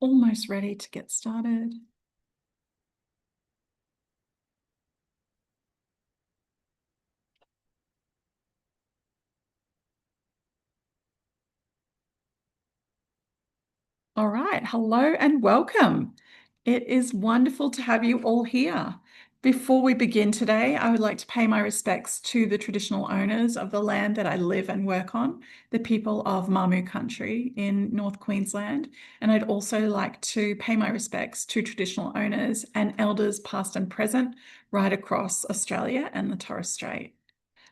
Almost ready to get started. All right. Hello and welcome. It is wonderful to have you all here. Before we begin today, I would like to pay my respects to the traditional owners of the land that I live and work on, the people of Mamu country in North Queensland. And I'd also like to pay my respects to traditional owners and elders past and present right across Australia and the Torres Strait.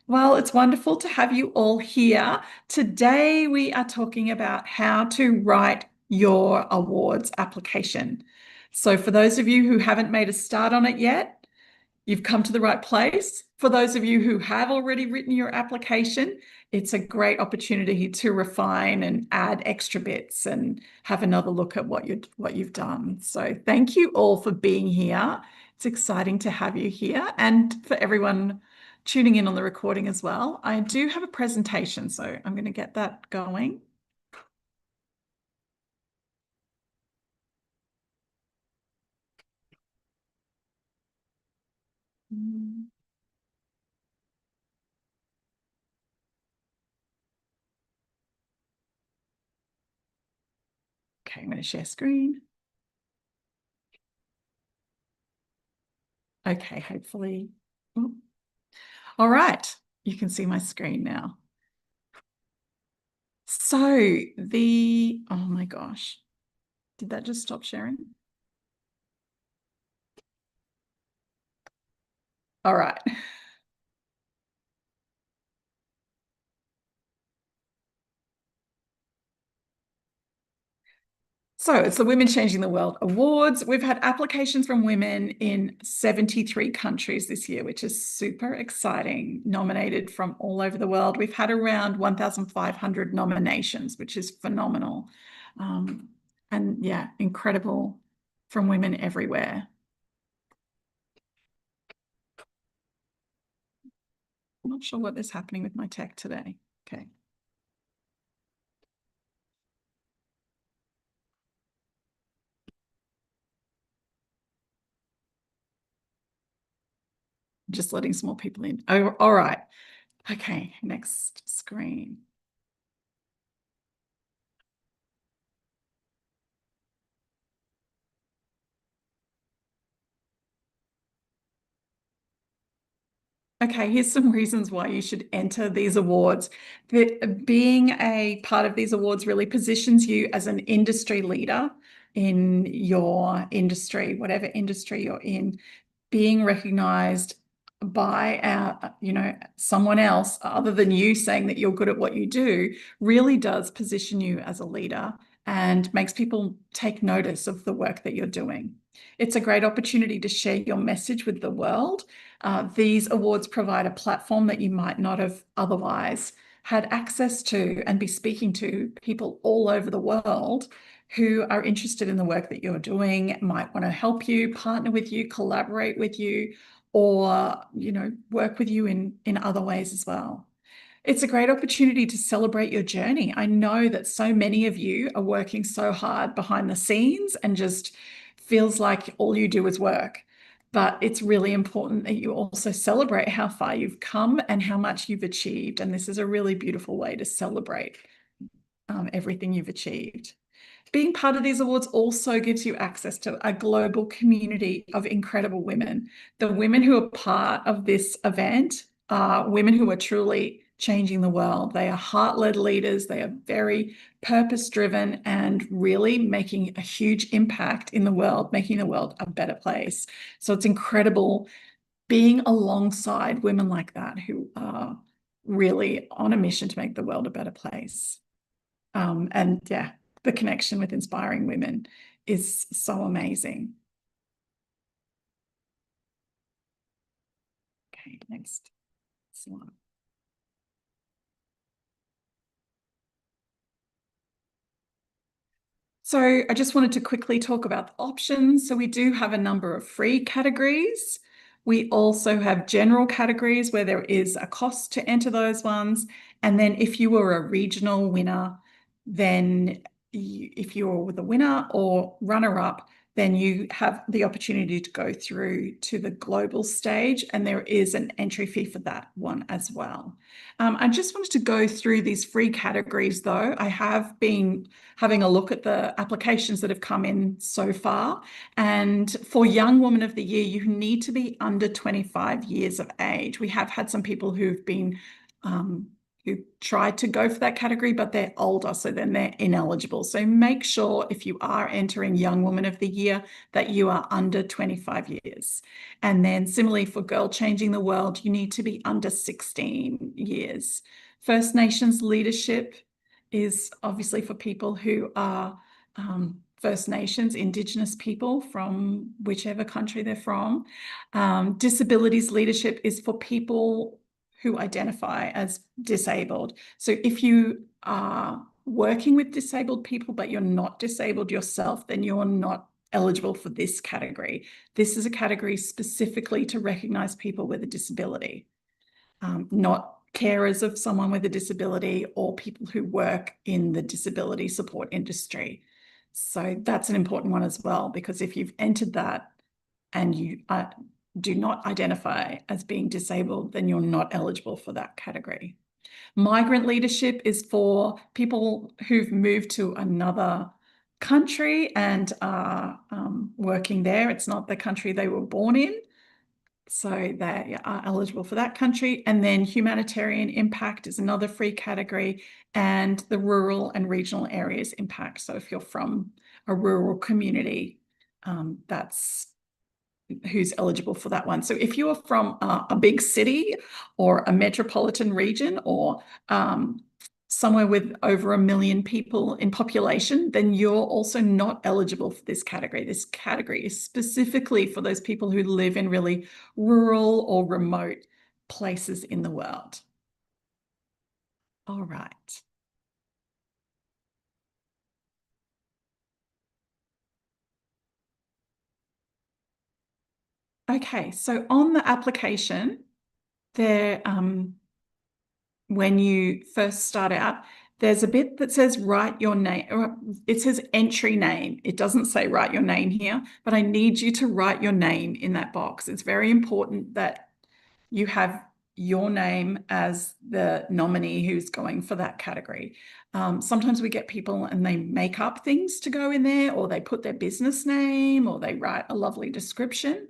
Well, it's wonderful to have you all here. Today, we are talking about how to write your awards application. So, for those of you who haven't made a start on it yet, you've come to the right place. For those of you who have already written your application, it's a great opportunity to refine and add extra bits and have another look at what you've done. So, thank you all for being here. It's exciting to have you here, and for everyone tuning in on the recording as well. I do have a presentation, so I'm going to get that going. Okay, I'm going to share screen. Okay, hopefully. Oh. All right, you can see my screen now. So oh my gosh, did that just stop sharing? All right. So it's the Women Changing the World Awards. We've had applications from women in 73 countries this year, which is super exciting, nominated from all over the world. We've had around 1,500 nominations, which is phenomenal. And yeah, incredible from women everywhere. I'm not sure what is happening with my tech today. Okay. Just letting some more people in. Oh, all right. Okay, next screen. Okay, here's some reasons why you should enter these awards. Being a part of these awards really positions you as an industry leader in your industry, whatever industry you're in. Being recognized by someone else other than you saying that you're good at what you do really does position you as a leader and makes people take notice of the work that you're doing. It's a great opportunity to share your message with the world. These awards provide a platform that you might not have otherwise had access to, and be speaking to people all over the world who are interested in the work that you're doing, might want to help you, partner with you, collaborate with you, or work with you in other ways as well. It's a great opportunity to celebrate your journey. I know that so many of you are working so hard behind the scenes and just feels like all you do is work. But it's really important that you also celebrate how far you've come and how much you've achieved. And this is a really beautiful way to celebrate everything you've achieved. Being part of these awards also gives you access to a global community of incredible women. The women who are part of this event are women who are truly changing the world. They are heart-led leaders. They are very purpose-driven and really making a huge impact in the world, making the world a better place. So it's incredible being alongside women like that who are really on a mission to make the world a better place. And yeah, the connection with inspiring women is so amazing. Okay, next slide. So I just wanted to quickly talk about the options. So we do have a number of free categories. We also have general categories where there is a cost to enter those ones. And then if you were a regional winner, then if you're the winner or runner-up, then you have the opportunity to go through to the global stage, and there is an entry fee for that one as well. I just wanted to go through these free categories though. I have been having a look at the applications that have come in so far, and for Young Woman of the Year, you need to be under 25 years of age. We have had some people who've been who tried to go for that category, but they're older, so then they're ineligible. So make sure if you are entering Young Woman of the Year that you are under 25 years. And then similarly for Girl Changing the World, you need to be under 16 years. First Nations leadership is obviously for people who are First Nations, Indigenous people from whichever country they're from. Disabilities leadership is for people who identify as disabled. So if you are working with disabled people, but you're not disabled yourself, then you're not eligible for this category. This is a category specifically to recognize people with a disability, not carers of someone with a disability or people who work in the disability support industry. So that's an important one as well, because if you've entered that and you do not identify as being disabled, then you're not eligible for that category. Migrant leadership is for people who've moved to another country and are working there. It's not the country they were born in, so they are eligible for that country. And then humanitarian impact is another free category, and the rural and regional areas impact. So if you're from a rural community, that's who's eligible for that one. So if you are from a big city or a metropolitan region or somewhere with over 1 million people in population, then you're also not eligible for this category. This category is specifically for those people who live in really rural or remote places in the world. All right. Okay, so on the application, there, when you first start out, there's a bit that says write your name. It says entry name. It doesn't say write your name here, but I need you to write your name in that box. It's very important that you have your name as the nominee who's going for that category. Sometimes we get people and they make up things to go in there, or they put their business name, or they write a lovely description,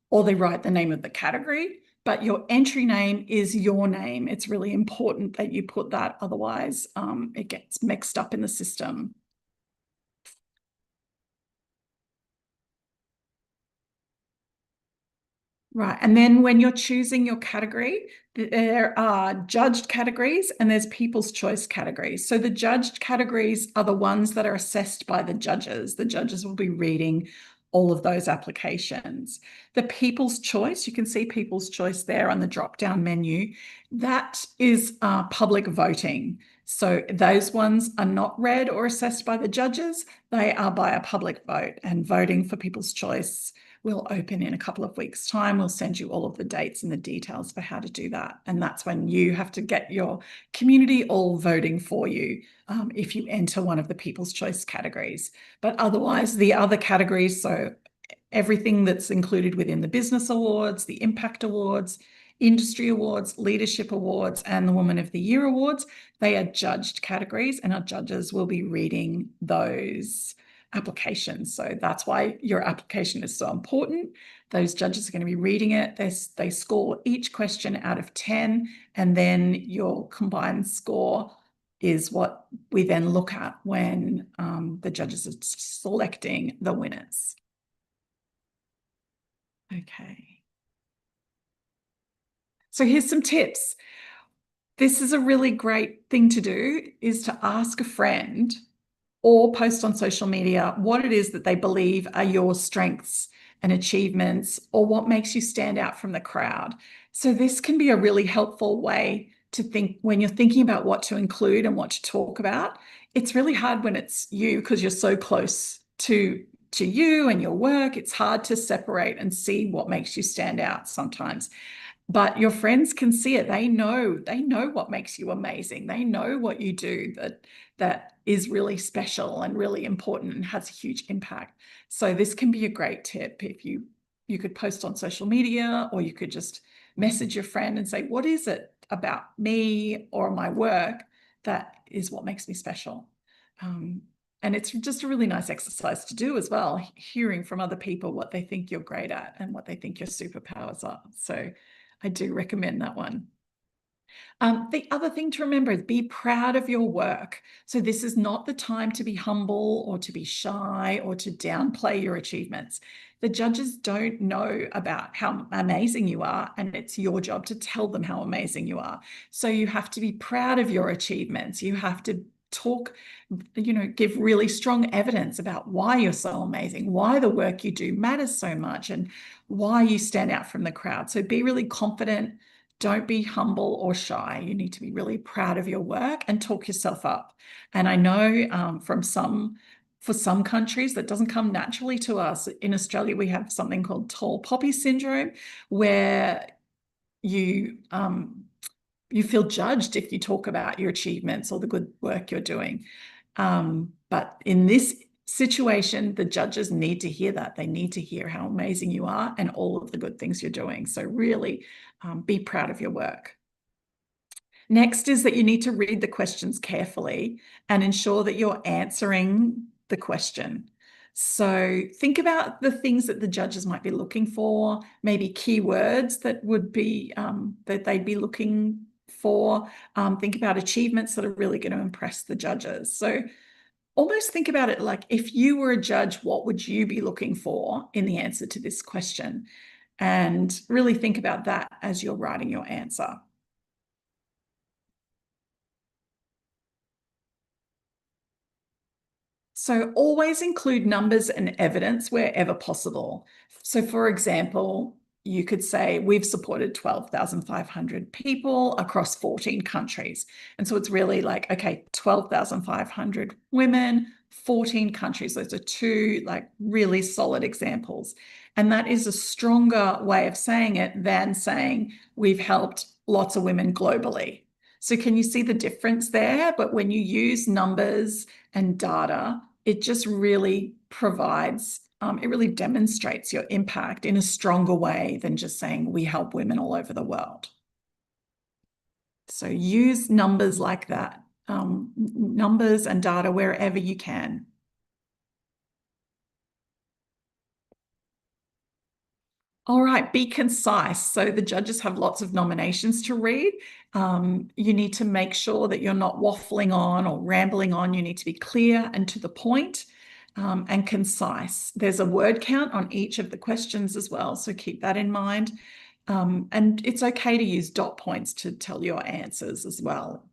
or they write the name of the category, but your entry name is your name. It's really important that you put that, otherwise it gets mixed up in the system. Right, and then when you're choosing your category, there are judged categories and there's people's choice categories. So the judged categories are the ones that are assessed by the judges. The judges will be reading all of those applications. The people's choice, you can see people's choice there on the drop-down menu. That is public voting. So those ones are not read or assessed by the judges. They are by a public vote, and voting for people's choice will open in a couple of weeks' time. We'll send you all of the dates and the details for how to do that. And that's when you have to get your community all voting for you if you enter one of the People's Choice categories. But otherwise, the other categories, so everything that's included within the Business Awards, the Impact Awards, Industry Awards, Leadership Awards, and the Woman of the Year Awards, they are judged categories, and our judges will be reading those applications. So that's why your application is so important. Those judges are going to be reading it. They score each question out of 10, and then your combined score is what we then look at when the judges are selecting the winners. Okay. So here's some tips. This is a really great thing to do, is to ask a friend or post on social media what it is that they believe are your strengths and achievements, or what makes you stand out from the crowd. So this can be a really helpful way to think when you're thinking about what to include and what to talk about. It's really hard when it's you, because you're so close to you and your work. It's hard to separate and see what makes you stand out sometimes. but your friends can see it. They know what makes you amazing. They know what you do that is really special and really important and has a huge impact. So this can be a great tip. If you could post on social media, or you could just message your friend and say, what is it about me or my work that is what makes me special? And it's just a really nice exercise to do as well, hearing from other people what they think you're great at and what they think your superpowers are. So I do recommend that one. The other thing to remember is be proud of your work. So this is not the time to be humble or to be shy or to downplay your achievements. The judges don't know about how amazing you are, and it's your job to tell them how amazing you are. So you have to be proud of your achievements. You have to talk, give really strong evidence about why you're so amazing, why the work you do matters so much, and why you stand out from the crowd. So be really confident. Don't be humble or shy. You need to be really proud of your work and talk yourself up. And I know for some countries that doesn't come naturally to us. In Australia, we have something called tall poppy syndrome, where you you feel judged if you talk about your achievements or the good work you're doing. But in this situation, the judges need to hear that. They need to hear how amazing you are and all of the good things you're doing. So really be proud of your work. Next is that you need to read the questions carefully and ensure that you're answering the question. So think about the things that the judges might be looking for, maybe keywords that would be that they'd be looking for. Think about achievements that are really going to impress the judges. So almost think about it like, if you were a judge, what would you be looking for in the answer to this question? And really think about that as you're writing your answer. So always include numbers and evidence wherever possible. So for example, you could say we've supported 12,500 people across 14 countries. And so it's really like, okay, 12,500 women, 14 countries. Those are two like really solid examples. And that is a stronger way of saying it than saying we've helped lots of women globally. So can you see the difference there? But when you use numbers and data, it just really provides, it really demonstrates your impact in a stronger way than just saying we help women all over the world. So use numbers like that, numbers and data wherever you can. All right, be concise. So the judges have lots of nominations to read. You need to make sure that you're not waffling on or rambling on. You need to be clear and to the point, and concise. There's a word count on each of the questions as well, so keep that in mind. And it's okay to use dot points to tell your answers as well.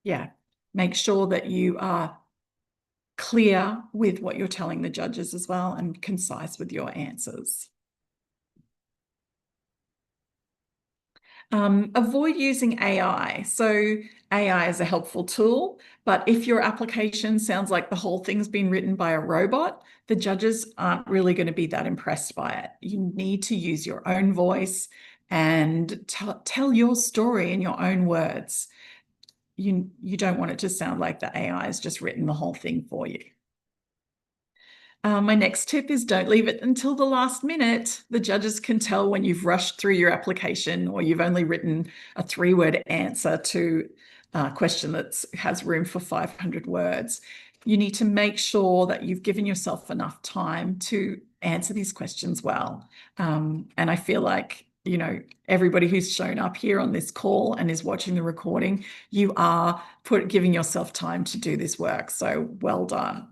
Yeah, make sure that you are clear with what you're telling the judges as well, and concise with your answers. Avoid using AI. So AI is a helpful tool, but if your application sounds like the whole thing's been written by a robot, the judges aren't really going to be that impressed by it. You need to use your own voice and tell your story in your own words. You don't want it to sound like the AI has just written the whole thing for you. My next tip is don't leave it until the last minute. The judges can tell when you've rushed through your application or you've only written a 3-word answer to a question that has room for 500 words. You need to make sure that you've given yourself enough time to answer these questions well. And I feel like, everybody who's shown up here on this call and is watching the recording, you are giving yourself time to do this work. So well done.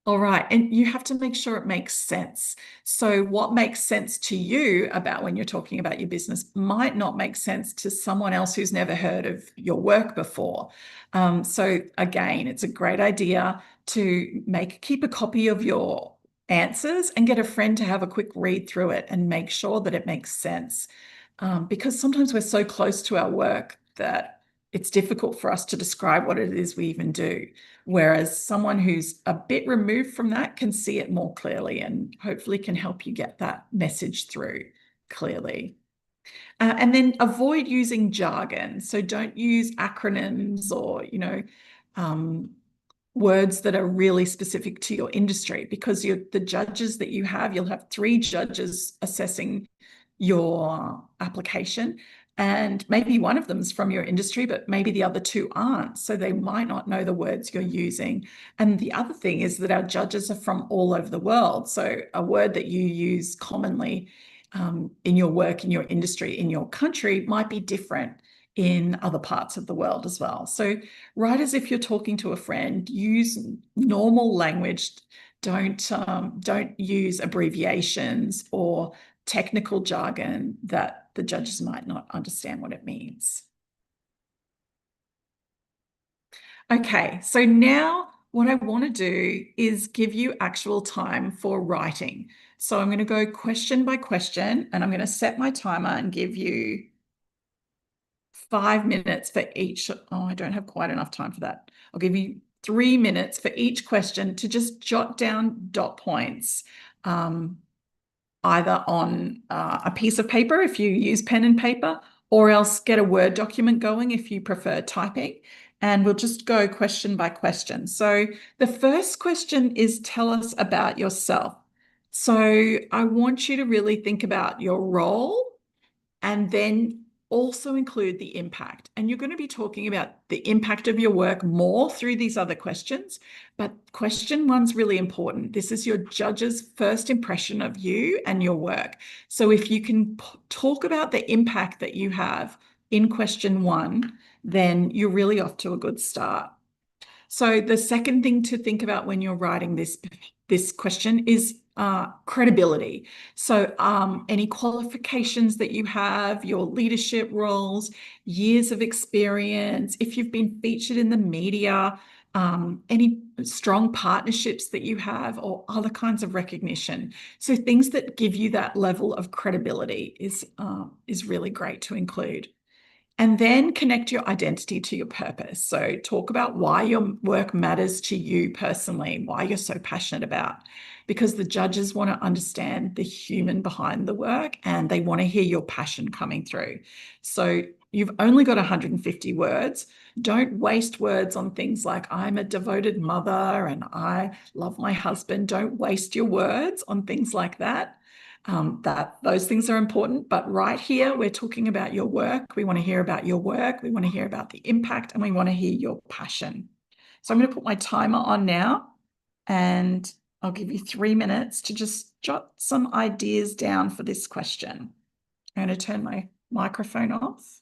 All right. And you have to make sure it makes sense. So, what makes sense to you about when you're talking about your business might not make sense to someone else who's never heard of your work before. So, again, it's a great idea to keep a copy of your answers and get a friend to have a quick read through it and make sure that it makes sense. Because sometimes we're so close to our work that it's difficult for us to describe what it is we even do. Whereas someone who's a bit removed from that can see it more clearly and hopefully can help you get that message through clearly. And then avoid using jargon. So don't use acronyms or, um, words that are really specific to your industry, because the judges that you have, you'll have 3 judges assessing your application, and maybe one of them's from your industry, but maybe the other 2 aren't. So they might not know the words you're using. And the other thing is that our judges are from all over the world. So a word that you use commonly in your work, in your industry, in your country might be different in other parts of the world as well. So write as if you're talking to a friend. Use normal language. Don't use abbreviations or technical jargon that the judges might not understand what it means. Okay, so now what I want to do is give you actual time for writing. So I'm going to go question by question, and I'm going to set my timer and give you 5 minutes for each. Oh, I don't have quite enough time for that. I'll give you 3 minutes for each question to just jot down dot points, either on a piece of paper if you use pen and paper, or else get a Word document going if you prefer typing. And we'll just go question by question. So the first question is, tell us about yourself. So I want you to really think about your role and then also include the impact. And you're going to be talking about the impact of your work more through these other questions. But question 1's really important. This is your judge's first impression of you and your work. So if you can talk about the impact that you have in question 1, then you're really off to a good start. So the second thing to think about when you're writing this question is credibility. So any qualifications that you have, your leadership roles, years of experience, if you've been featured in the media, any strong partnerships that you have, or other kinds of recognition. So things that give you that level of credibility is really great to include. And then connect your identity to your purpose. So talk about why your work matters to you personally, why you're so passionate about, because the judges want to understand the human behind the work and they want to hear your passion coming through. So you've only got 150 words. Don't waste words on things like, I'm a devoted mother and I love my husband. Don't waste your words on things like that. Those things are important, but right here we're talking about your work. We want to hear about your work. We want to hear about the impact, and we want to hear your passion. So I'm going to put my timer on now, and I'll give you 3 minutes to just jot some ideas down for this question. I'm going to turn my microphone off.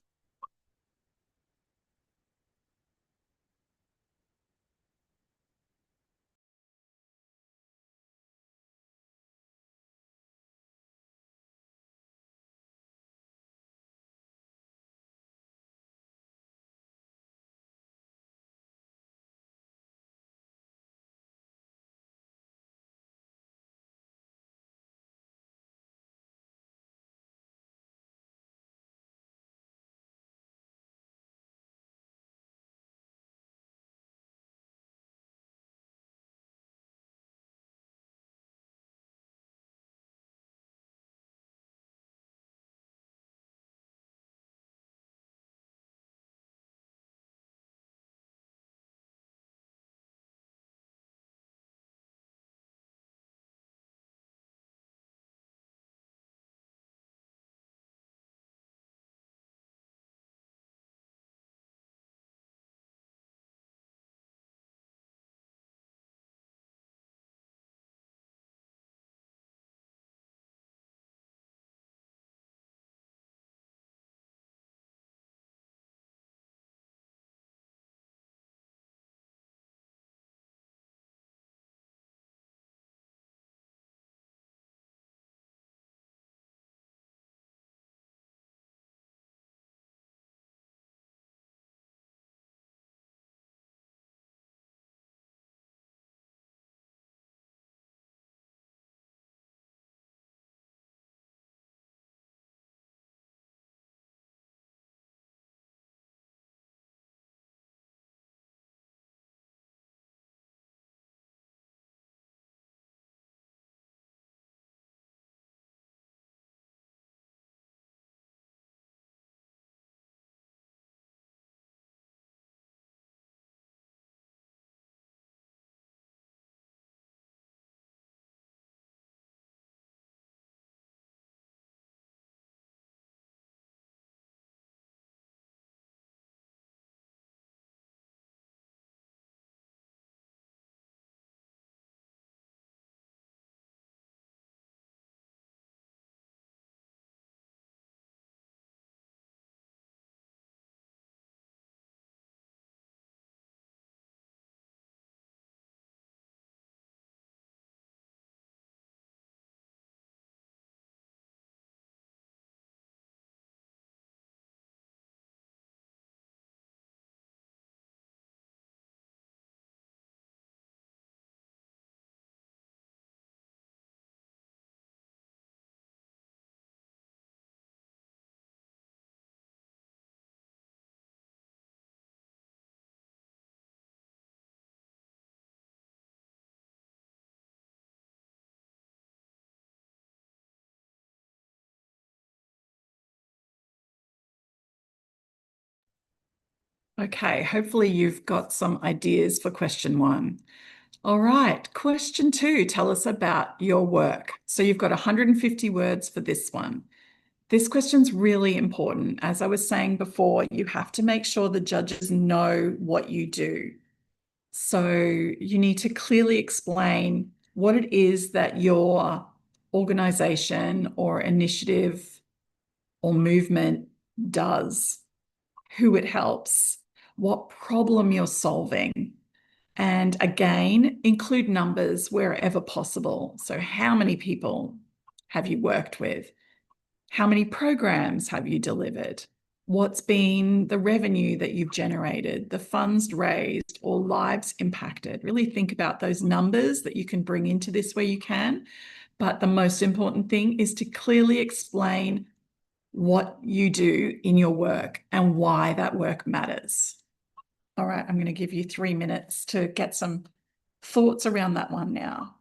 Okay, hopefully you've got some ideas for question one. All right, question two, tell us about your work. So you've got 150 words for this one. This question's really important. As I was saying before, you have to make sure the judges know what you do. So you need to clearly explain what it is that your organization or initiative or movement does, who it helps, what problem you're solving. And again, include numbers wherever possible. So, how many people have you worked with? How many programs have you delivered? What's been the revenue that you've generated, the funds raised, or lives impacted? Really think about those numbers that you can bring into this where you can. But the most important thing is to clearly explain what you do in your work and why that work matters. All right, I'm going to give you 3 minutes to get some thoughts around that one now.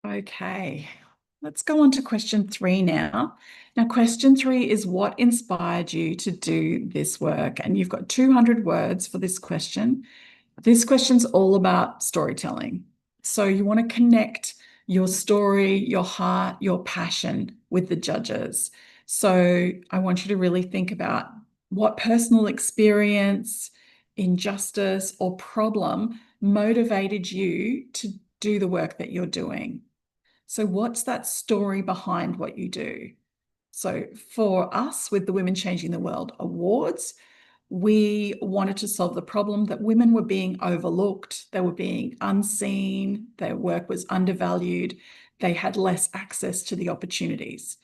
Okay, let's go on to question three now. Now, question three is what inspired you to do this work? And you've got 200 words for this question. This question's all about storytelling. So you want to connect your story, your heart, your passion with the judges. So I want you to really think about what personal experience, injustice, or problem motivated you to do the work that you're doing. So, what's that story behind what you do? So, for us with the Women Changing the World Awards, we wanted to solve the problem that women were being overlooked, they were being unseen, their work was undervalued. they had less access to the opportunities.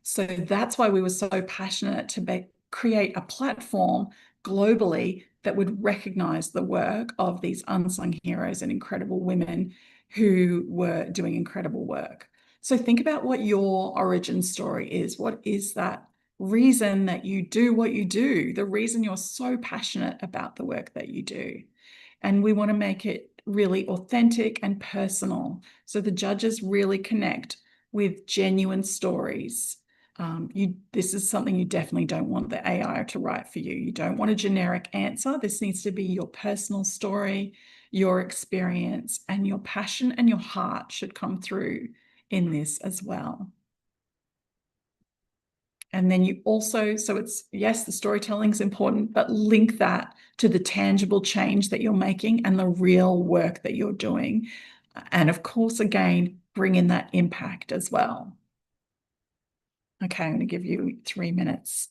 So that's why we were so passionate to create a platform globally that would recognize the work of these unsung heroes and incredible women who were doing incredible work. So think about what your origin story is. What is that reason that you do what you do? The reason you're so passionate about the work that you do. And we want to make it really authentic and personal. So the judges really connect with genuine stories. This is something you definitely don't want the AI to write for you. You don't want a generic answer. This needs to be your personal story, your experience, and your passion and your heart should come through in this as well. And then you also, so it's, yes, the storytelling is important, but link that to the tangible change that you're making and the real work that you're doing. And of course, again, bring in that impact as well. Okay, I'm going to give you 3 minutes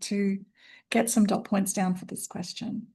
to get some dot points down for this question.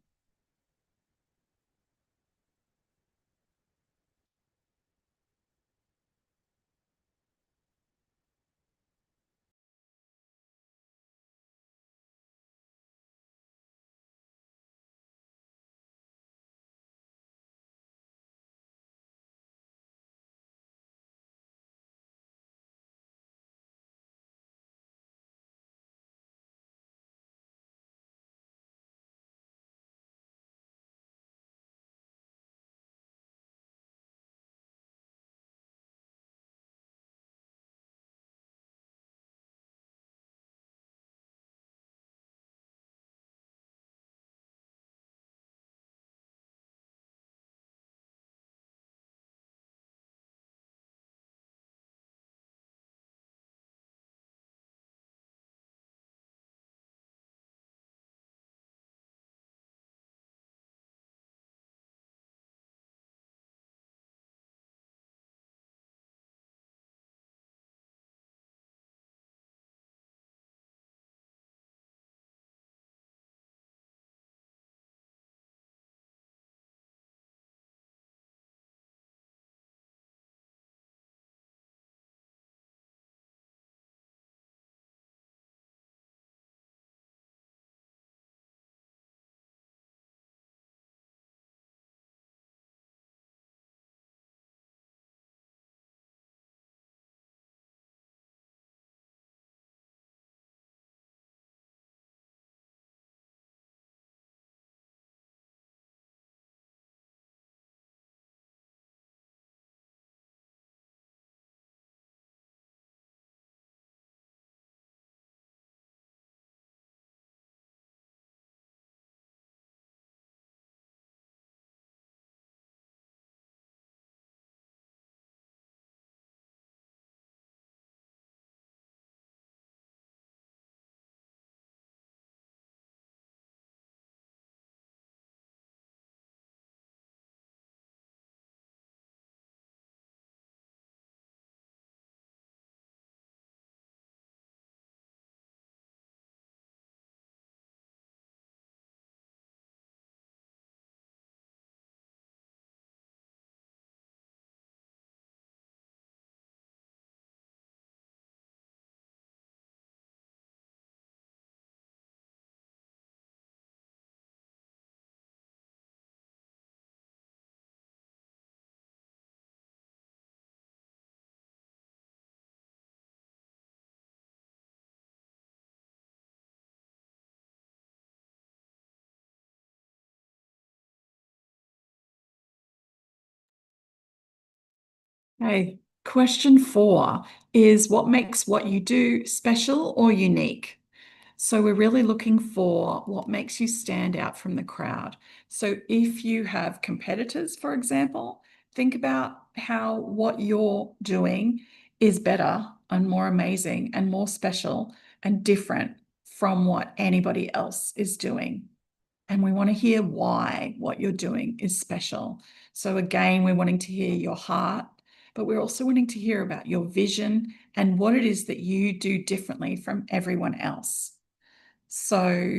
Okay, question 4 is what makes what you do special or unique? So we're really looking for what makes you stand out from the crowd. So if you have competitors, for example, think about how what you're doing is better and more amazing and more special and different from what anybody else is doing. And we want to hear why what you're doing is special. So again, we're wanting to hear your heart, but we're also wanting to hear about your vision and what it is that you do differently from everyone else. So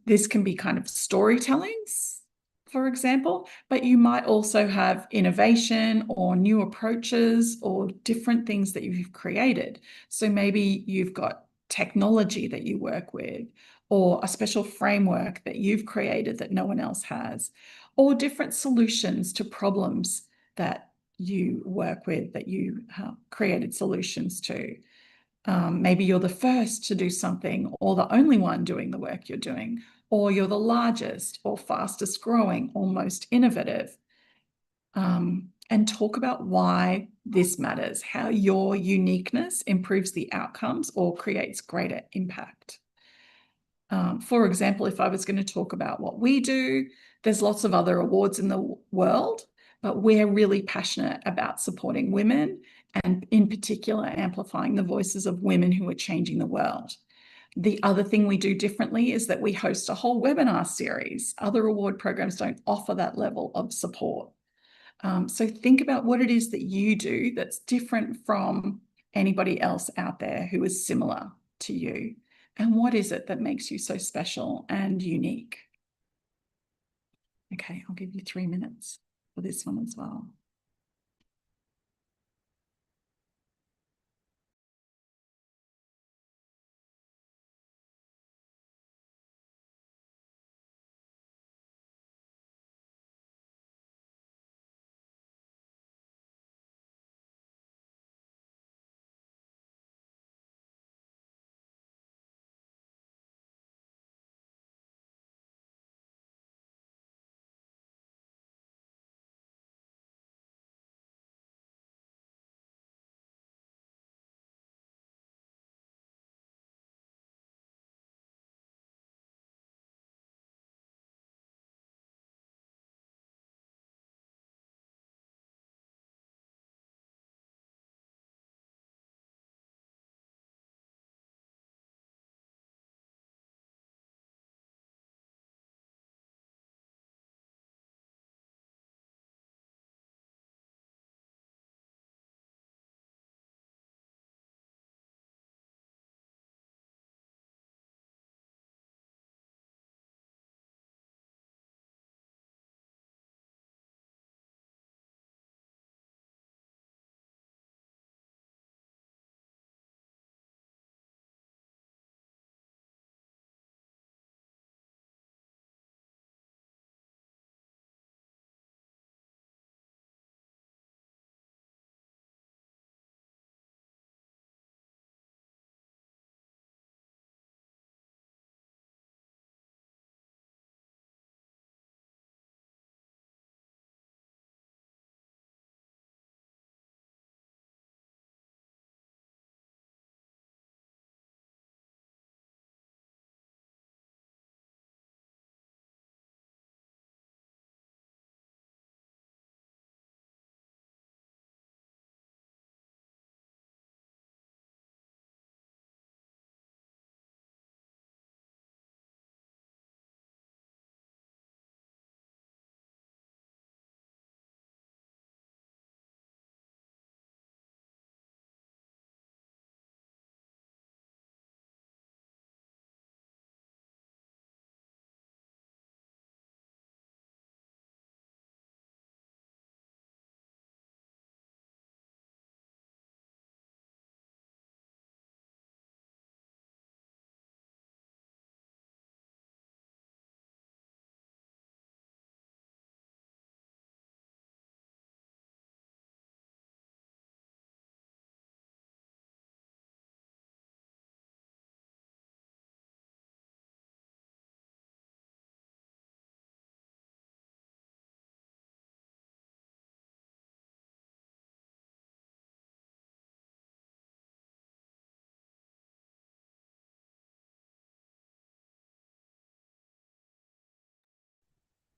this can be kind of storytellings for example, but you might also have innovation or new approaches or different things that you've created. So maybe you've got technology that you work with, or a special framework that you've created that no one else has, or different solutions to problems that you work with, that you created solutions to. Maybe you're the first to do something, or the only one doing the work you're doing, or you're the largest or fastest growing or most innovative. And talk about why this matters, how your uniqueness improves the outcomes or creates greater impact. For example, if I was going to talk about what we do, there's lots of other awards in the world, but we're really passionate about supporting women and in particular amplifying the voices of women who are changing the world. The other thing we do differently is that we host a whole webinar series. Other award programs don't offer that level of support. So think about what it is that you do that's different from anybody else out there who is similar to you. And what is it that makes you so special and unique? Okay, I'll give you 3 minutes for this one as well.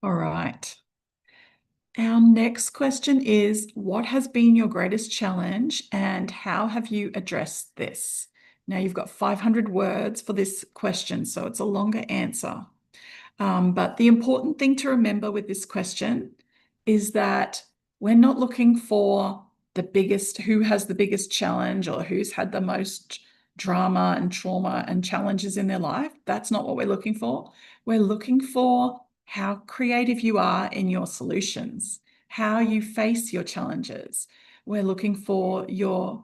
All right. Our next question is, what has been your greatest challenge and how have you addressed this? Now you've got 500 words for this question, so it's a longer answer. But the important thing to remember with this question is that we're not looking for the biggest, who has the biggest challenge or who's had the most drama and trauma and challenges in their life. That's not what we're looking for. We're looking for how creative you are in your solutions, how you face your challenges. We're looking for your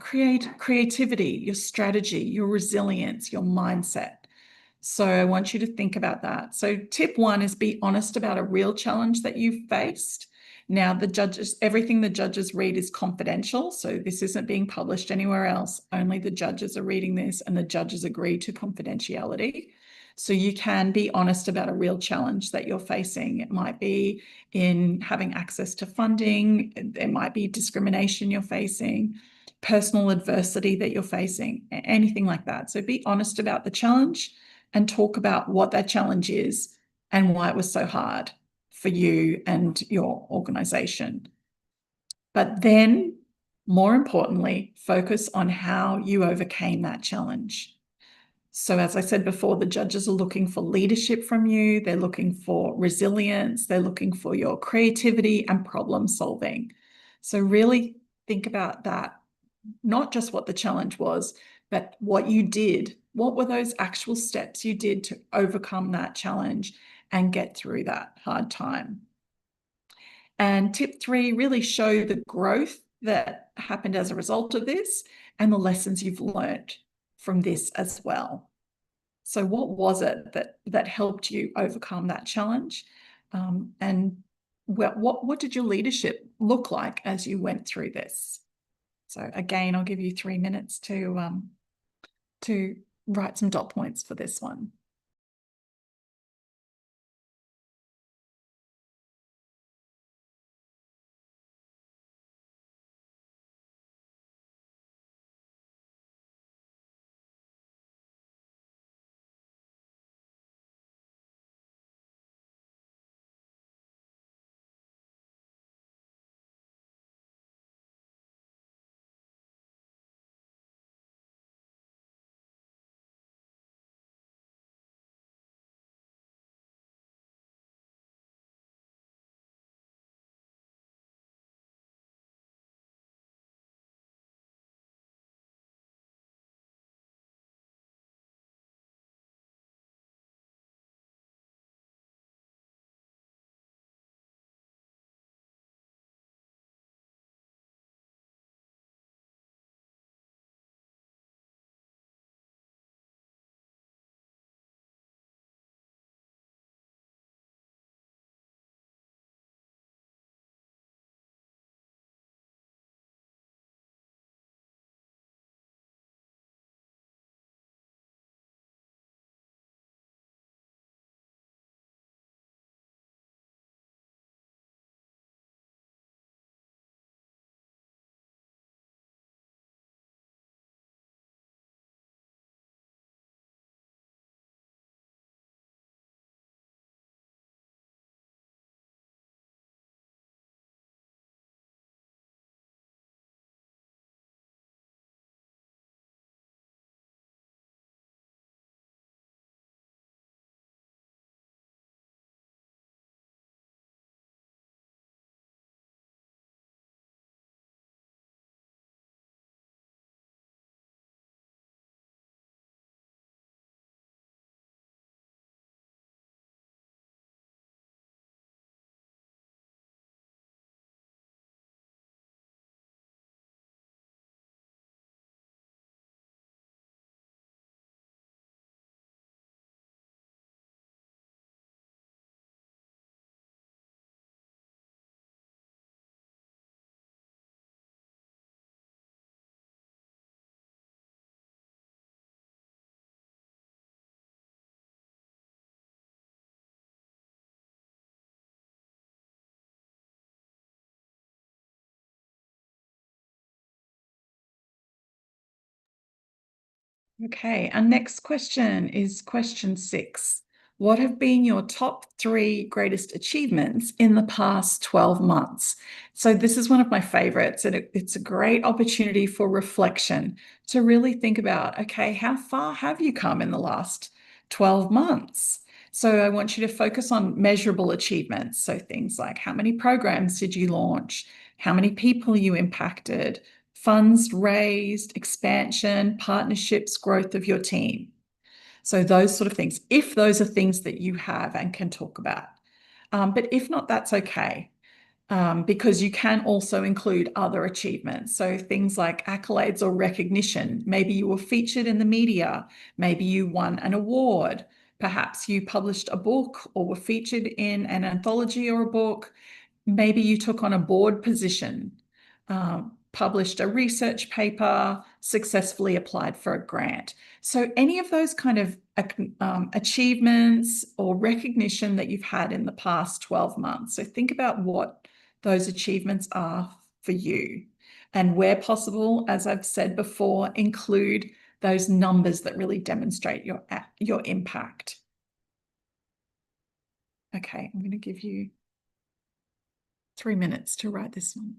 creativity, your strategy, your resilience, your mindset. So I want you to think about that. So tip one is be honest about a real challenge that you've faced. Now, everything the judges read is confidential. So this isn't being published anywhere else. Only the judges are reading this, and the judges agree to confidentiality. So you can be honest about a real challenge that you're facing. It might be in having access to funding. There might be discrimination you're facing, personal adversity that you're facing, anything like that. So be honest about the challenge and talk about what that challenge is and why it was so hard for you and your organization. But then, more importantly, focus on how you overcame that challenge. So as I said before, the judges are looking for leadership from you. They're looking for resilience. They're looking for your creativity and problem solving. So really think about that, not just what the challenge was, but what you did. What were those actual steps you did to overcome that challenge and get through that hard time? And tip three, really show the growth that happened as a result of this and the lessons you've learned from this as well. So what was it that helped you overcome that challenge? And what did your leadership look like as you went through this? So again, I'll give you 3 minutes to write some dot points for this one. Okay, our next question is question 6. What have been your top 3 greatest achievements in the past 12 months? So this is one of my favorites, and it's a great opportunity for reflection to really think about, okay, how far have you come in the last 12 months? So I want you to focus on measurable achievements. So things like how many programs did you launch? How many people you impacted? Funds raised, expansion, partnerships, growth of your team. So those sort of things, if those are things that you have and can talk about. But if not, that's okay. Because you can also include other achievements. So things like accolades or recognition. Maybe you were featured in the media. Maybe you won an award. Perhaps you published a book or were featured in an anthology or a book. Maybe you took on a board position, published a research paper, successfully applied for a grant. So any of those kind of achievements or recognition that you've had in the past 12 months. So think about what those achievements are for you. And where possible, as I've said before, include those numbers that really demonstrate your impact. Okay, I'm going to give you 3 minutes to write this one.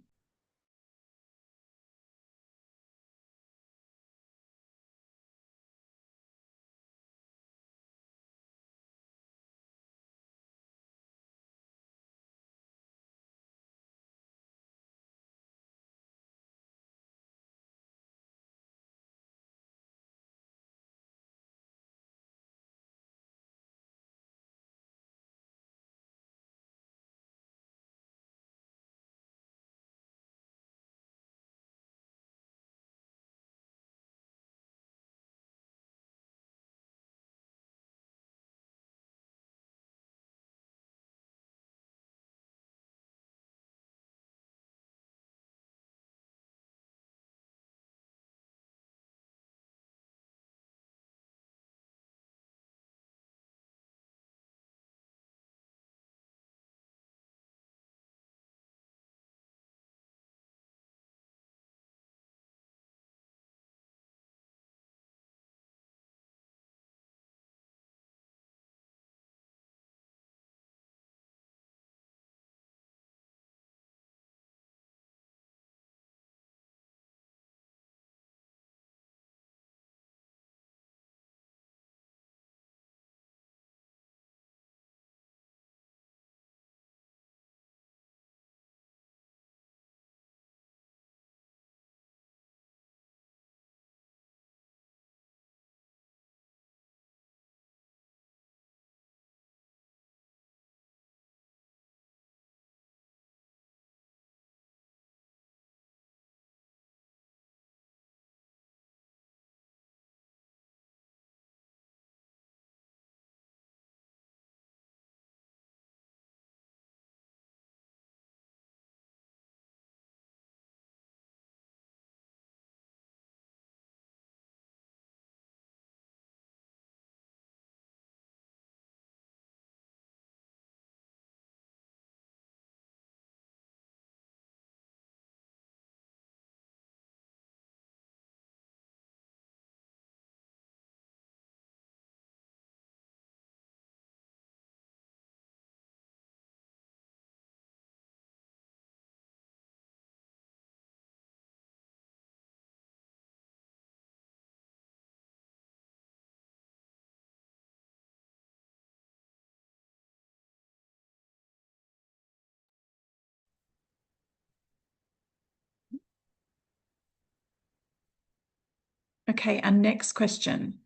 Okay, our next question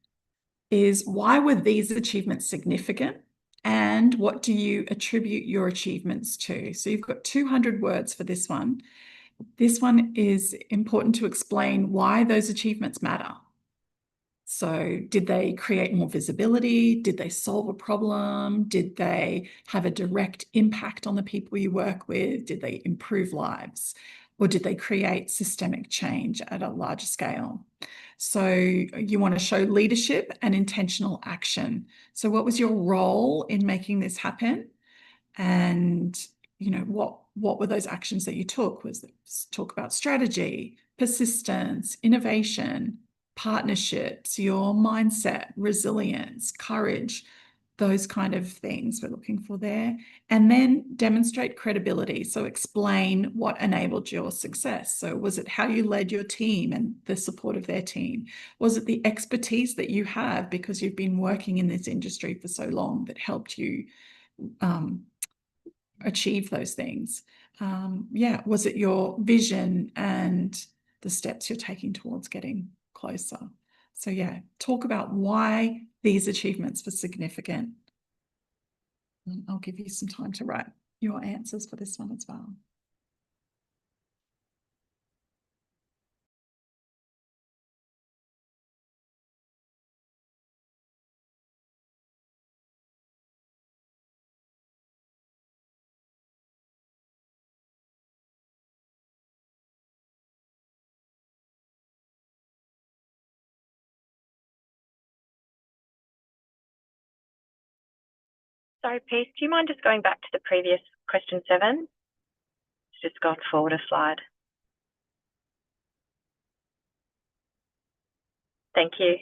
is, why were these achievements significant? And what do you attribute your achievements to? So you've got 200 words for this one. This one is important to explain why those achievements matter. So did they create more visibility? Did they solve a problem? Did they have a direct impact on the people you work with? Did they improve lives? Or did they create systemic change at a larger scale? So you want to show leadership and intentional action. So what was your role in making this happen? And what were those actions that you took? Was it talk about strategy, persistence, innovation, partnerships, your mindset, resilience, courage, those kind of things we're looking for there. And then demonstrate credibility. So explain what enabled your success. So was it how you led your team and the support of their team? Was it the expertise that you have because you've been working in this industry for so long that helped you achieve those things? Yeah, was it your vision and the steps you're taking towards getting closer? So yeah, talk about why these achievements were significant. And I'll give you some time to write your answers for this one as well. Sorry, Pete, do you mind just going back to the previous question 7? It's just gone forward a slide. Thank you.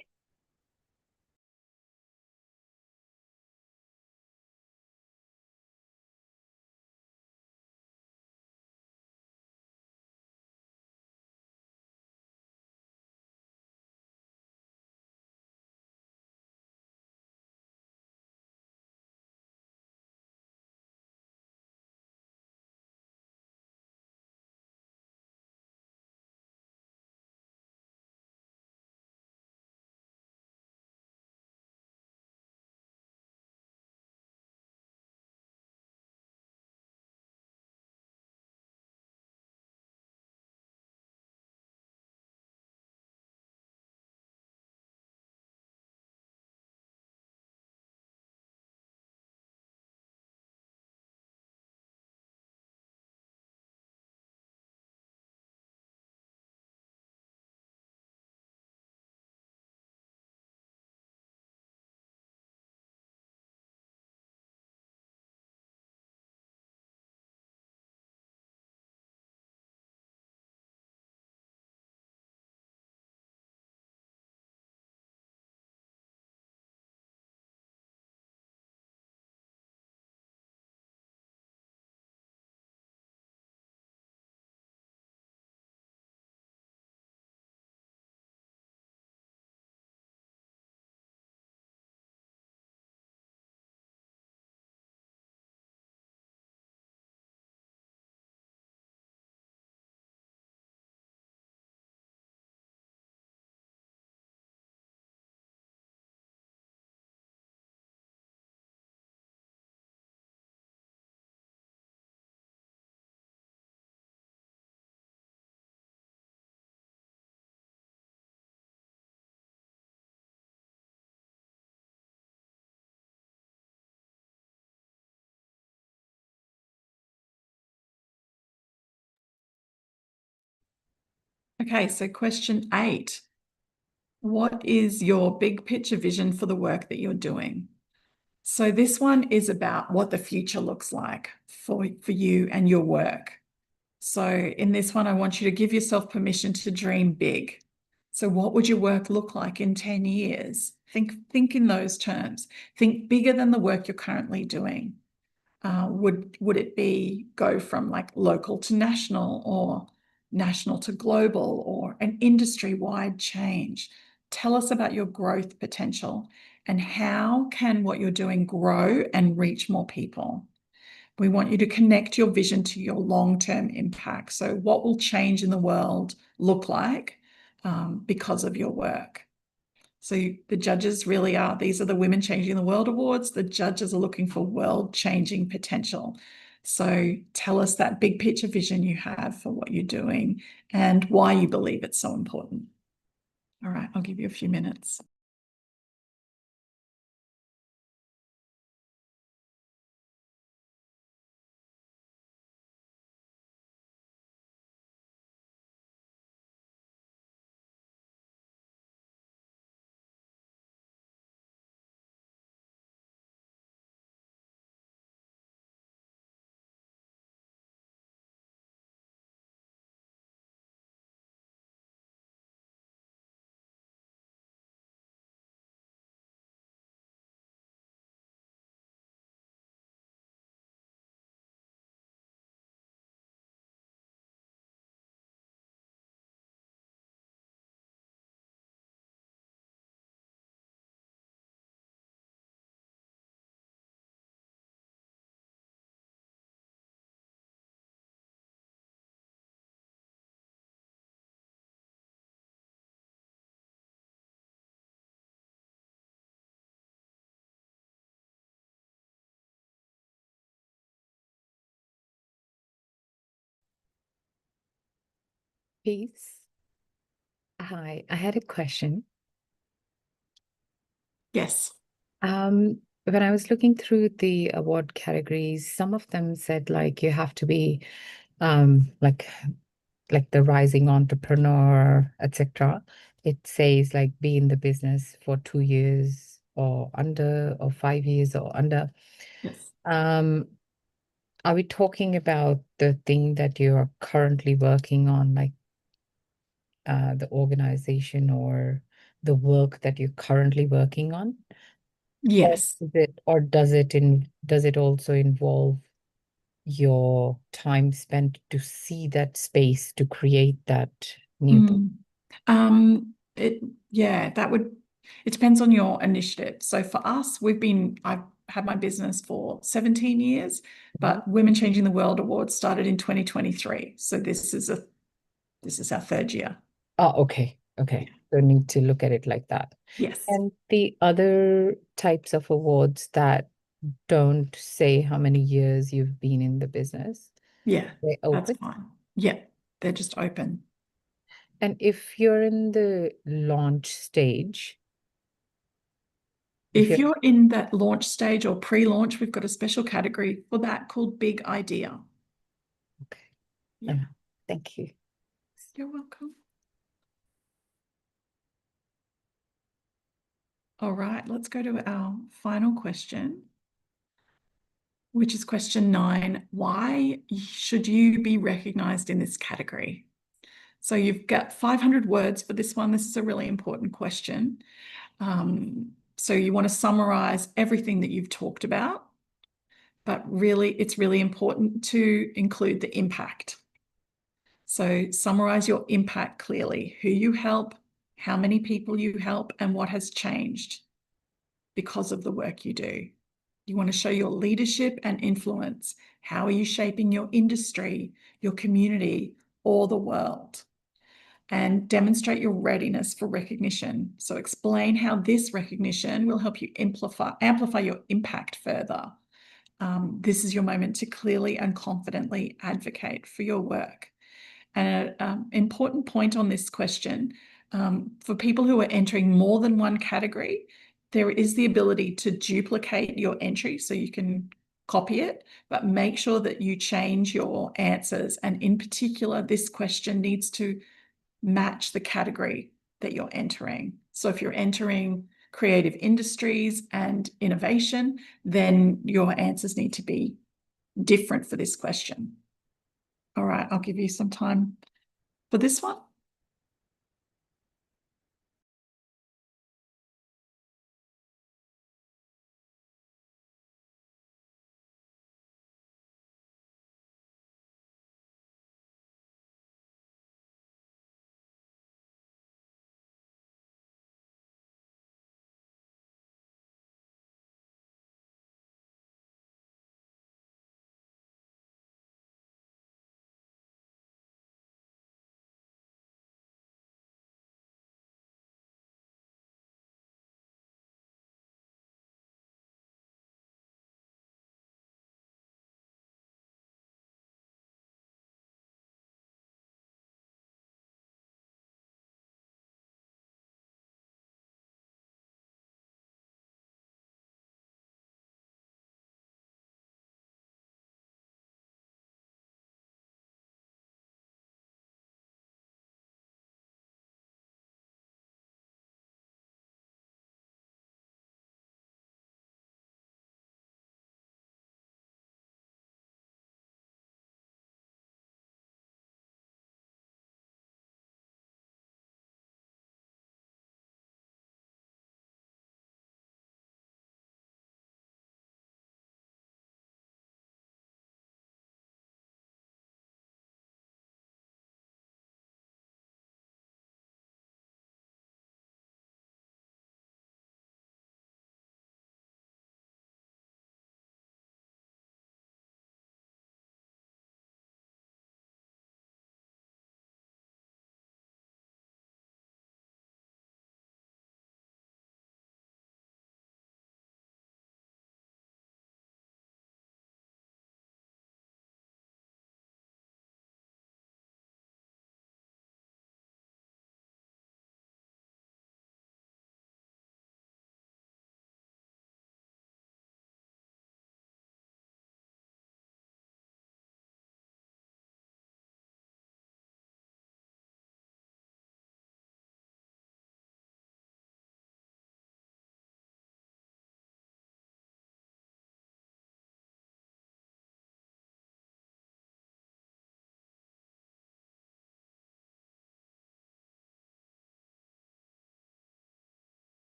Okay, so question 8. What is your big picture vision for the work that you're doing? So this one is about what the future looks like for you and your work. So in this one, I want you to give yourself permission to dream big. So what would your work look like in 10 years? Think in those terms. Think bigger than the work you're currently doing. Would it be go from like local to national or national to global or an industry-wide change? Tell us about your growth potential and how can what you're doing grow and reach more people? We want you to connect your vision to your long-term impact. So what will change in the world look like because of your work? So the judges really are, these are the Women Changing the World Awards. The judges are looking for world-changing potential. So tell us that big picture vision you have for what you're doing and why you believe it's so important. All right, I'll give you a few minutes. Peace. Hi, I had a question. Yes. When I was looking through the award categories, some of them said like you have to be um like like the rising entrepreneur, etc. It says like be in the business for 2 years or under or 5 years or under. Yes. Um, are we talking about the thing that you are currently working on, like the organization or the work that you're currently working on? Or Yes. does it also involve your time spent to see that space to create that new thing? Mm. It yeah, it depends on your initiative. So for us, I've had my business for 17 years, Mhm. but Women Changing the World Awards started in 2023. So this is our third year. Oh, okay. Okay. So need to look at it like that. Yes. And the other types of awards that don't say how many years you've been in the business, Yeah, they that's open. fine. Yeah, they're just open. And if you're in the launch stage, if If you're you're in that launch stage or pre-launch, we've got a special category for that called Big Idea. okay, Yeah, thank you. you're welcome. All right, let's go to our final question, which is question 9. Why should you be recognized in this category? So you've got 500 words for this one. This is a really important question. So you want to summarize everything that you've talked about, but really, it's really important to include the impact. So summarize your impact clearly, who you help, how many people you help, and what has changed because of the work you do. You want to show your leadership and influence. How are you shaping your industry, your community, or the world? And demonstrate your readiness for recognition. So explain how this recognition will help you amplify your impact further. This is your moment to clearly and confidently advocate for your work. And an important point on this question, for people who are entering more than one category, there is the ability to duplicate your entry so you can copy it, but make sure that you change your answers. And in particular, this question needs to match the category that you're entering. So if you're entering creative industries and innovation, then your answers need to be different for this question. All right, I'll give you some time for this one.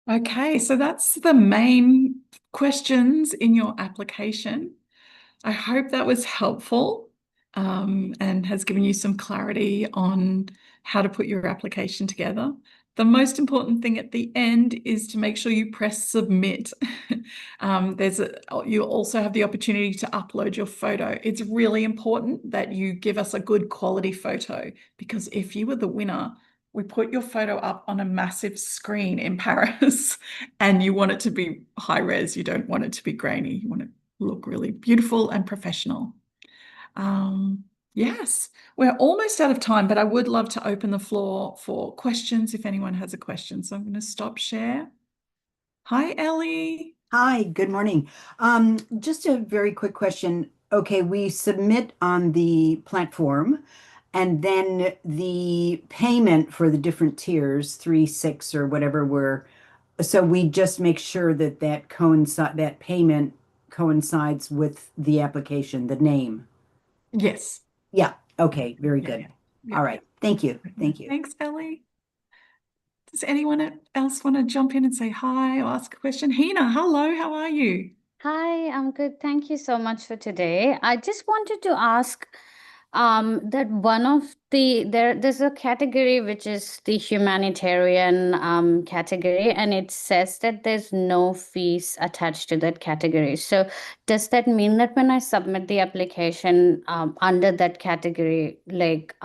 Okay, so that's the main questions in your application. I hope that was helpful, and has given you some clarity on how to put your application together. The most important thing at the end is to make sure you press submit. You also have the opportunity to upload your photo. It's really important that you give us a good quality photo, because if you were the winner, we put your photo up on a massive screen in Paris and you want it to be high res. You don't want it to be grainy. You want it to look really beautiful and professional. Yes, we're almost out of time, but I would love to open the floor for questions if anyone has a question. So I'm going to stop share. Hi, Ellie. Hi, good morning. Just a very quick question. Okay, we submit on the platform, and then the payment for the different tiers, 3, 6, or whatever so we just make sure that that payment coincides with the application, the name. Yes. Yeah, okay, very Yeah, good. yeah. All right, thank you. Thank you. Thanks, Ellie. Does anyone else want to jump in and say hi or ask a question? Hina, hello, how are you? Hi, I'm good. Thank you so much for today. I just wanted to ask that one of there's a category which is the humanitarian category, and it says that there's no fees attached to that category. So does that mean that when I submit the application under that category, like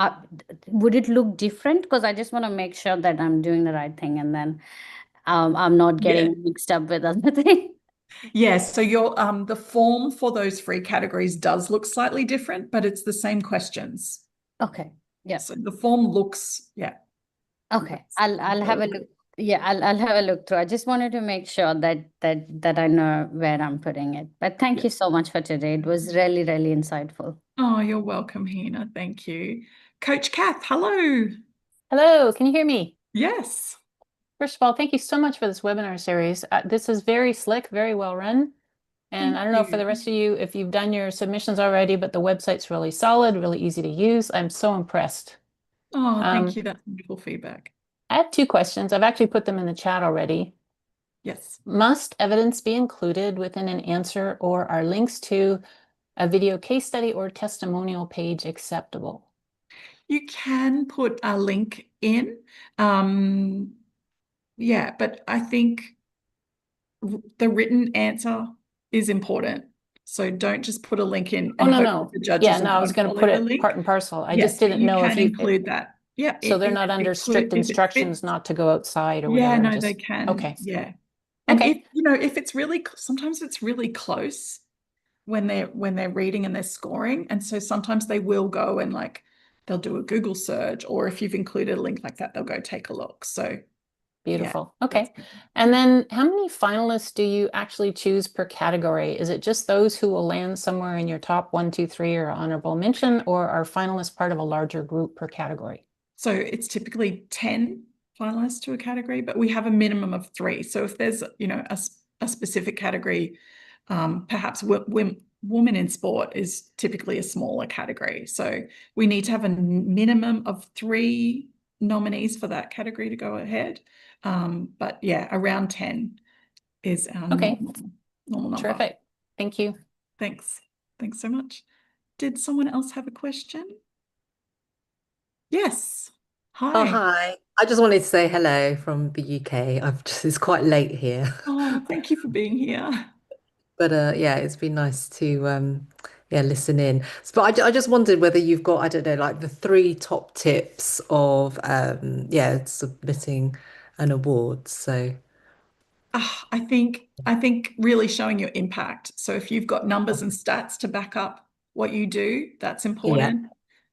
would it look different? Because I just want to make sure that I'm doing the right thing, and then I'm not getting mixed up with other things. Yes, so your the form for those free categories does look slightly different, but it's the same questions. Okay. Yeah. So the form looks, yeah. Okay. I'll have a look. Yeah, I'll have a look through. I just wanted to make sure that I know where I'm putting it. But thank you so much for today. It was really, really insightful. Oh, you're welcome, Hina. Thank you. Coach Kath, hello. Hello, can you hear me? Yes. First of all, thank you so much for this webinar series. This is very slick, very well run. And Thank I don't know you. for the rest of you, if you've done your submissions already, but the website's really solid, really easy to use. I'm so impressed. Oh, thank you. That's wonderful feedback. I have 2 questions. I've actually put them in the chat already. Yes. Must evidence be included within an answer, or are links to a video case study or testimonial page acceptable? You can put a link in. Yeah, but I think the written answer is important. So don't just put a link in Oh, and no, hope no. that the judges Yeah, will no, I go was and going to follow put the it link. part and parcel. I Yes, just didn't you know if can you include that. Yeah. So they're not under strict instructions not to go outside or whatever. Yeah, no, they can. Okay. Yeah. And Okay. if it's really, sometimes it's really close when they're reading and they're scoring. And so sometimes they will go and they'll do a Google search, or if you've included a link like that, they'll go take a look. So Beautiful. yeah, Okay. And then how many finalists do you actually choose per category? Is it just those who will land somewhere in your top 1, 2, 3 or honorable mention, or are finalists part of a larger group per category? So it's typically 10 finalists to a category, but we have a minimum of 3. So if there's, a specific category, perhaps women in sport is typically a smaller category. So we need to have a minimum of 3 nominees for that category to go ahead. But yeah, around 10 is our normal number. Terrific. Thank you. Thanks. Thanks so much. Did someone else have a question? Yes. Hi. Oh, hi. I just wanted to say hello from the UK. It's quite late here. Oh, thank you for being here. But yeah, it's been nice to listen in. But I just wondered whether you've got, I don't know, like the 3 top tips of submitting an award. So I think really showing your impact. So if you've got numbers and stats to back up what you do, that's important.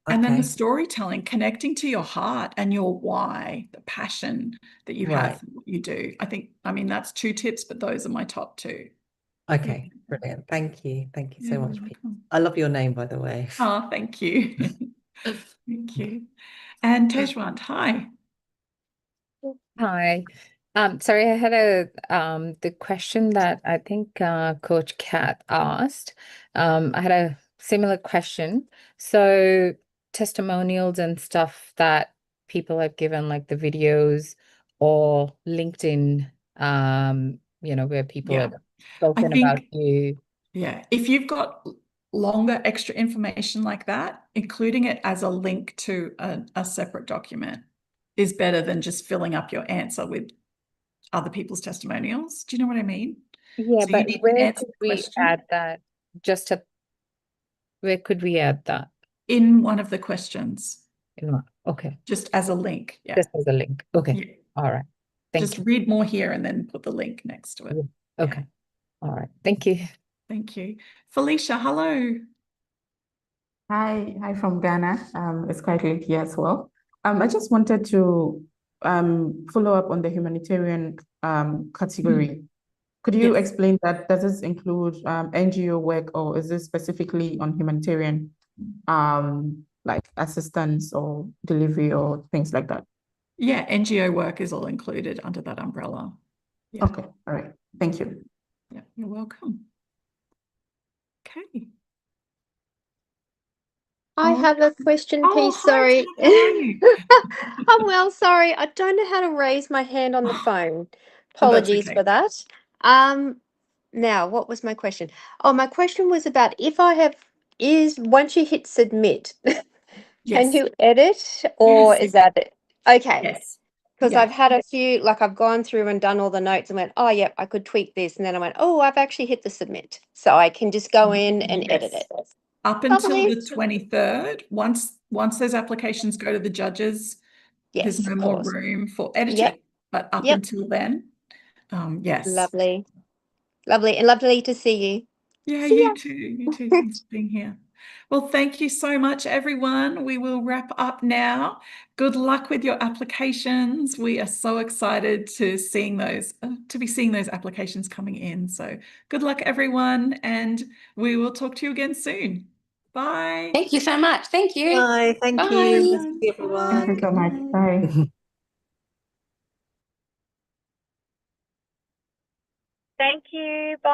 And then the okay. storytelling, connecting to your heart and your why, the passion that you have Right. for what you do. I mean, that's 2 tips, but those are my top 2. Okay, brilliant. Thank you. Thank you so You're much. welcome. I love your name, by the way. Oh, thank you. Thank you. And Tejwant, hi. Hi. Sorry, I had the question that I think Coach Kat asked. I had a similar question. So testimonials and stuff that people have given, like the videos or LinkedIn where people Yeah. have spoken think- about you. Yeah, if you've got longer extra information like that, including it as a link to a separate document is better than just filling up your answer with other people's testimonials. Do you know what I mean? Yeah, So you but need to where answer could the we question. add that? Where could we add that? In one of the questions, Okay, just as a link. Yeah. just as a link. Okay, Yeah. all right. Thank Just you. read more here and then put the link next to it. Yeah. Okay, all right. Thank you. Thank you. Felicia, hello. Hi from Ghana. It's quite late here as well. I just wanted to follow up on the humanitarian category. Could you Yes. explain that? Does this include NGO work, or is this specifically on humanitarian like assistance or delivery or things like that? Yeah, NGO work is all included under that umbrella. Yeah. Okay, all right. Thank you. Yeah, you're welcome. Okay. I have a question, Oh, please. hi, Sorry. Tab, how are you? I'm well, sorry. I don't know how to raise my hand on the phone. Apologies okay. for that. Now, what was my question? Oh, my question was about if I have once you hit submit, can Yes. you edit, or Yes. is that it? Okay. Yes. Because Yeah. I've had a few, like I've gone through and done all the notes and went, oh, yep, I could tweak this. And then I went, oh, I've actually hit the submit. So I can just go in and edit Yes. it. Up until Lovely. the 23rd, once those applications go to the judges, Yes, there's no of more course. room for editing. Yep. But up Yep. until then, yes. Lovely. Lovely. And lovely to see you. Yeah, See ya. you too. You too. Thanks for being here. Well, thank you so much, everyone. We will wrap up now. Good luck with your applications. We are so excited to be seeing those applications coming in. So good luck, everyone, and we will talk to you again soon. Bye. Thank you so much. Thank you. Bye. Thank Bye. you. Nice to see Thank everyone. you so much. Bye. Thank you. Bye.